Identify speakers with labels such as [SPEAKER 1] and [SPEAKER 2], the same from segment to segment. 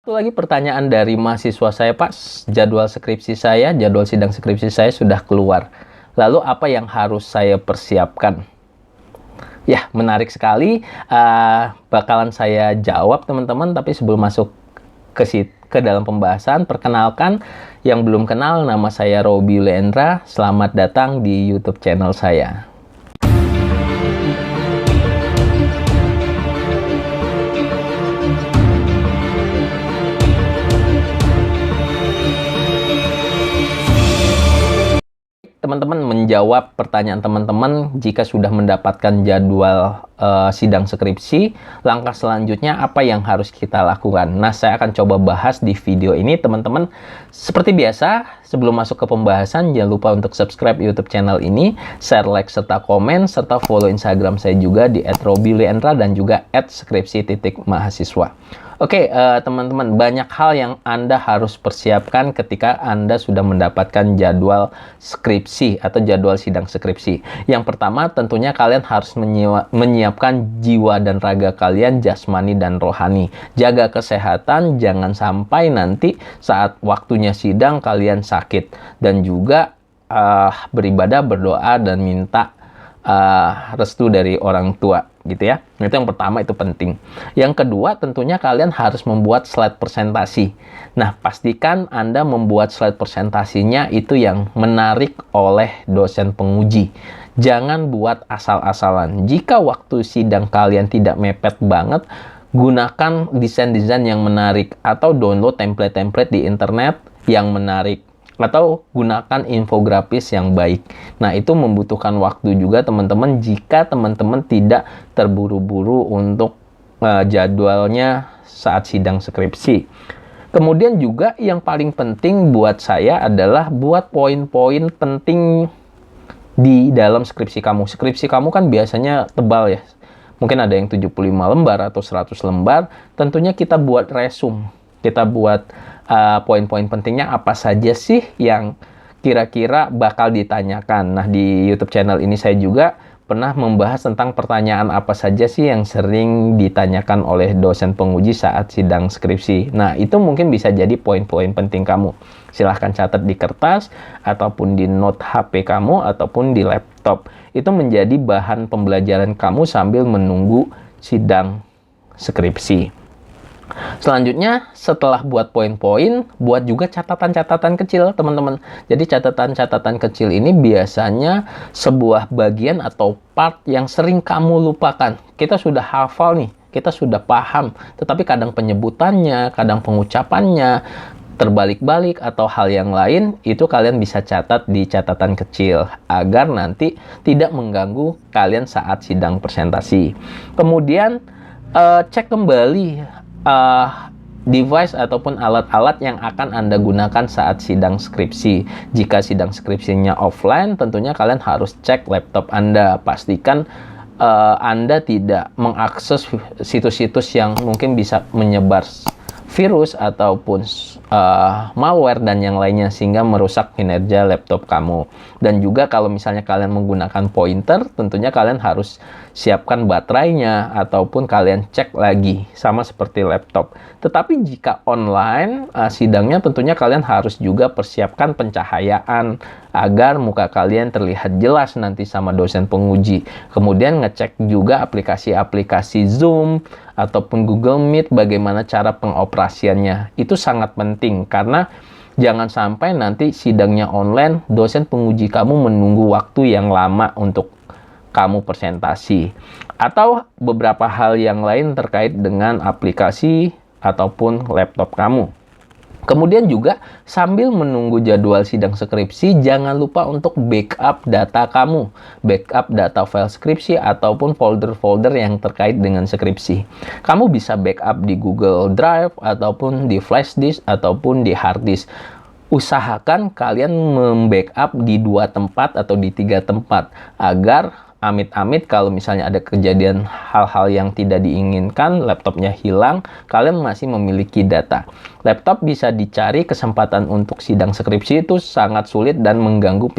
[SPEAKER 1] Satu lagi pertanyaan dari mahasiswa saya, Pak, jadwal skripsi saya, jadwal sidang skripsi saya sudah keluar. Lalu apa yang harus saya persiapkan? Ya, menarik sekali. Bakalan saya jawab, teman-teman. Tapi sebelum masuk ke dalam pembahasan, perkenalkan yang belum kenal, nama saya Robi Leendra. Selamat datang di YouTube channel saya. Teman-teman, menjawab pertanyaan teman-teman, jika sudah mendapatkan jadwal sidang skripsi, langkah selanjutnya apa yang harus kita lakukan? Nah, saya akan coba bahas di video ini, teman-teman. Seperti biasa, sebelum masuk ke pembahasan, jangan lupa untuk subscribe YouTube channel ini, share, like, serta komen, serta follow Instagram saya juga di @robileendra dan juga @skripsi.mahasiswa. Oke, teman-teman, banyak hal yang Anda harus persiapkan ketika Anda sudah mendapatkan jadwal skripsi atau jadwal sidang skripsi. Yang pertama, tentunya kalian harus menyiapkan jiwa dan raga kalian, jasmani dan rohani. Jaga kesehatan, jangan sampai nanti saat waktunya sidang kalian sakit. Dan juga beribadah, berdoa, dan minta restu dari orang tua, gitu ya. Itu yang pertama, itu penting. Yang kedua, tentunya kalian harus membuat slide presentasi. Nah, pastikan Anda membuat slide presentasinya itu yang menarik oleh dosen penguji. Jangan buat asal-asalan. Jika waktu sidang kalian tidak mepet banget, gunakan desain-desain yang menarik atau download template-template di internet yang menarik, atau gunakan infografis yang baik. Nah, itu membutuhkan waktu juga, teman-teman, jika teman-teman tidak terburu-buru untuk jadwalnya saat sidang skripsi. Kemudian juga yang paling penting buat saya adalah buat poin-poin penting di dalam skripsi kamu. Skripsi kamu kan biasanya tebal ya. Mungkin ada yang 75 lembar atau 100 lembar. Tentunya kita buat resume. Kita buat poin-poin pentingnya apa saja sih yang kira-kira bakal ditanyakan. Nah, di YouTube channel ini saya juga pernah membahas tentang pertanyaan apa saja sih yang sering ditanyakan oleh dosen penguji saat sidang skripsi. Nah, itu mungkin bisa jadi poin-poin penting kamu. Silahkan catat di kertas, ataupun di note HP kamu, ataupun di laptop. Itu menjadi bahan pembelajaran kamu sambil menunggu sidang skripsi. Selanjutnya, setelah buat poin-poin, buat juga catatan-catatan kecil, teman-teman. Jadi catatan-catatan kecil ini biasanya sebuah bagian atau part yang sering kamu lupakan. Kita sudah hafal nih, kita sudah paham, tetapi kadang penyebutannya, kadang pengucapannya terbalik-balik atau hal yang lain, itu kalian bisa catat di catatan kecil agar nanti tidak mengganggu kalian saat sidang presentasi. Kemudian cek kembali device ataupun alat-alat yang akan Anda gunakan saat sidang skripsi. Jika sidang skripsinya offline, tentunya kalian harus cek laptop Anda. Pastikan Anda tidak mengakses situs-situs yang mungkin bisa menyebar virus ataupun malware dan yang lainnya, sehingga merusak kinerja laptop kamu. Dan juga kalau misalnya kalian menggunakan pointer, tentunya kalian harus siapkan baterainya ataupun kalian cek lagi, sama seperti laptop. Tetapi jika online sidangnya, tentunya kalian harus juga persiapkan pencahayaan agar muka kalian terlihat jelas nanti sama dosen penguji. Kemudian ngecek juga aplikasi-aplikasi Zoom ataupun Google Meet, bagaimana cara pengoperasiannya. Itu sangat penting karena jangan sampai nanti sidangnya online, dosen penguji kamu menunggu waktu yang lama untuk kamu presentasi. Atau beberapa hal yang lain terkait dengan aplikasi ataupun laptop kamu. Kemudian juga sambil menunggu jadwal sidang skripsi, jangan lupa untuk backup data kamu. Backup data file skripsi ataupun folder-folder yang terkait dengan skripsi. Kamu bisa backup di Google Drive ataupun di flash disk ataupun di hard disk. Usahakan kalian membackup di 2 tempat atau di 3 tempat agar amit-amit kalau misalnya ada kejadian hal-hal yang tidak diinginkan, laptopnya hilang, kalian masih memiliki data. Laptop bisa dicari, kesempatan untuk sidang skripsi itu sangat sulit dan mengganggu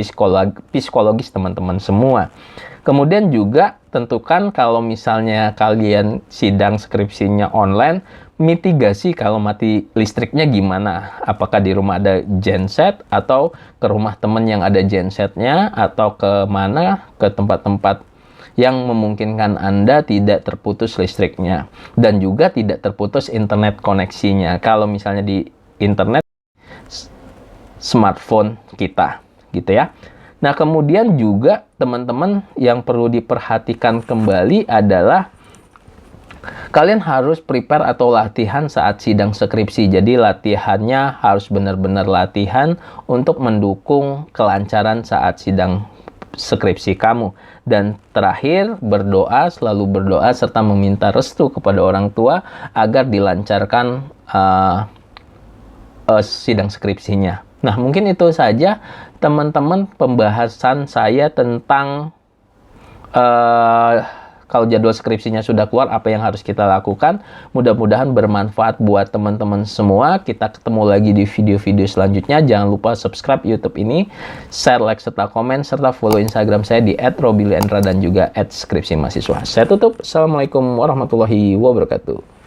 [SPEAKER 1] psikologis teman-teman semua. Kemudian juga tentukan kalau misalnya kalian sidang skripsinya online, mitigasi kalau mati listriknya gimana? Apakah di rumah ada genset atau ke rumah teman yang ada gensetnya atau ke mana? Ke tempat-tempat yang memungkinkan Anda tidak terputus listriknya dan juga tidak terputus internet koneksinya. Kalau misalnya di internet smartphone kita, gitu ya. Nah, kemudian juga teman-teman yang perlu diperhatikan kembali adalah kalian harus prepare atau latihan saat sidang skripsi. Jadi latihannya harus benar-benar latihan untuk mendukung kelancaran saat sidang skripsi kamu. Dan terakhir, berdoa, selalu berdoa serta meminta restu kepada orang tua agar dilancarkan sidang skripsinya. Nah, mungkin itu saja teman-teman pembahasan saya tentang kalau jadwal skripsinya sudah keluar, apa yang harus kita lakukan. Mudah-mudahan bermanfaat buat teman-teman semua. Kita ketemu lagi di video-video selanjutnya. Jangan lupa subscribe YouTube ini, share, like, serta komen, serta follow Instagram saya di @robiliendra dan juga @skripsimahasiswa. Saya tutup. Assalamualaikum warahmatullahi wabarakatuh.